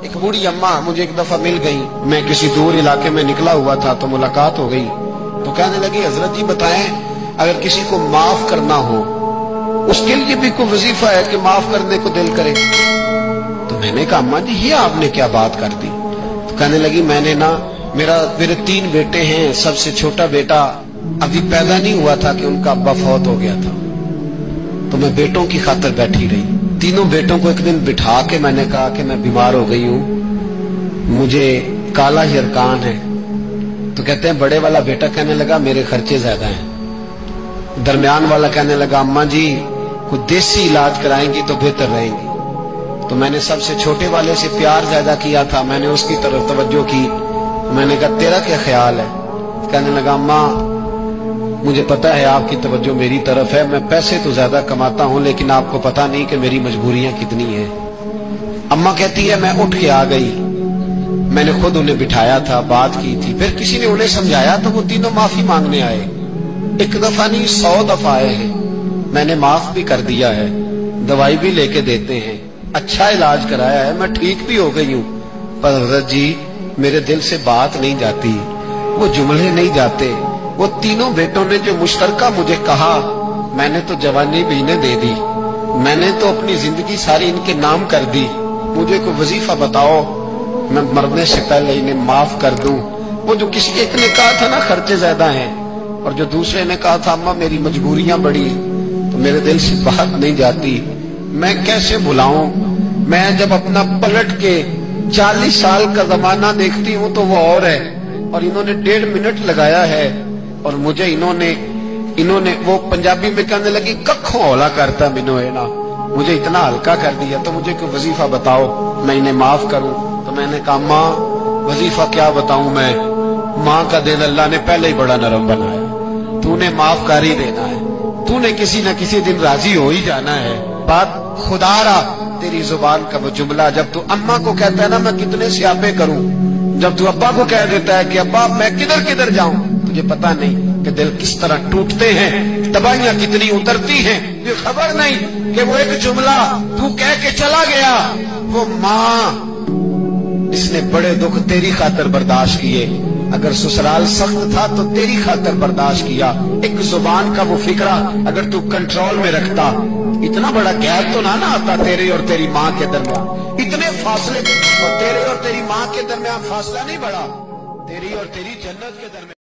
एक बूढ़ी अम्मा मुझे एक दफा मिल गई। मैं किसी दूर इलाके में निकला हुआ था तो मुलाकात हो गई। तो कहने लगी, हजरत जी बताएं, अगर किसी को माफ करना हो उसके लिए भी कोई वजीफा है कि माफ करने को दिल करे? तो मैंने कहा, अम्मा जी ये आपने क्या बात कर दी? तो कहने लगी, मेरे 3 बेटे हैं, सबसे छोटा बेटा अभी पैदा नहीं हुआ था कि उनका अब्बा फौत हो गया था। तो मैं बेटों की खातिर बैठी रही। तीनों बेटों को एक दिन बिठा के मैंने कहा कि मैं बीमार हो गई हूं, मुझे काला यरकान है। तो कहते हैं बड़े वाला बेटा कहने लगा, मेरे खर्चे ज्यादा हैं। दरमियान वाला कहने लगा, अम्मा जी कोई देसी इलाज कराएंगी तो बेहतर रहेंगी। तो मैंने सबसे छोटे वाले से प्यार ज्यादा किया था, मैंने उसकी तरफ तवज्जो की। मैंने कहा, तेरा क्या ख्याल है? कहने लगा, अम्मा मुझे पता है आपकी तवज्जो मेरी तरफ है, मैं पैसे तो ज्यादा कमाता हूं लेकिन आपको पता नहीं कि मेरी मजबूरियां कितनी हैं। अम्मा कहती है, मैं उठ के आ गई, मैंने खुद उन्हें बिठाया था, बात की थी, फिर किसी ने उन्हें समझाया तो वो तीनों माफी मांगने आए। 1 दफा नहीं 100 दफा आए हैं। मैंने माफ भी कर दिया है, दवाई भी लेके देते हैं, अच्छा इलाज कराया है, मैं ठीक भी हो गई हूं। पर हज़रत जी मेरे दिल से बात नहीं जाती, वो जुमले नहीं जाते। वो तीनों बेटों ने जो मुश्तरका मुझे कहा, मैंने तो जवानी भी इन्हें दे दी, मैंने तो अपनी जिंदगी सारी इनके नाम कर दी। मुझे कोई वजीफा बताओ, मैं मरने से पहले इन्हें माफ कर दूं। वो जो किसी एक ने कहा था ना खर्चे ज्यादा हैं, और जो दूसरे ने कहा था अम्मा मेरी मजबूरियां बड़ी, तो मेरे दिल से बात नहीं जाती। मैं कैसे भुलाऊं? मैं जब अपना पलट के 40 साल का जमाना देखती हूँ तो वो और है, और इन्होंने 1.5 मिनट लगाया है, और मुझे इन्होंने वो पंजाबी में कहने लगी, कखों हौला करता मिनो है ना, मुझे इतना हल्का कर दिया। तो मुझे कोई वजीफा बताओ मैं इन्हें माफ करूं। तो मैंने कहा, माँ वजीफा क्या बताऊं मैं, माँ का दिल अल्लाह ने पहले ही बड़ा नरम बनाया, तूने माफ कर ही देना है, तूने किसी न किसी दिन राजी हो ही जाना है। बात खुदारा तेरी जुबान का वो जुमला, जब तू अम्मा को कहता है ना मैं कितने स्यापे करूं, जब तू अब्बा को कह देता है कि अब्बा मैं किधर किधर जाऊं, तुझे पता नहीं कि दिल किस तरह टूटते हैं, तबाहियां कितनी उतरती हैं, ये खबर नहीं कि वो एक जुमला तू कह के चला गया, वो माँ इसने बड़े दुख तेरी खातिर बर्दाश्त किए। अगर ससुराल सख्त था तो तेरी खातिर बर्दाश्त किया। एक जुबान का वो फिक्रा अगर तू कंट्रोल में रखता, इतना बड़ा गैप तो ना आता तेरे और तेरी माँ के दरमियान, इतने फासले, और तेरे और तेरी माँ के दरमियान फासला नहीं बढ़ा, तेरी और तेरी जन्नत के दरमियान।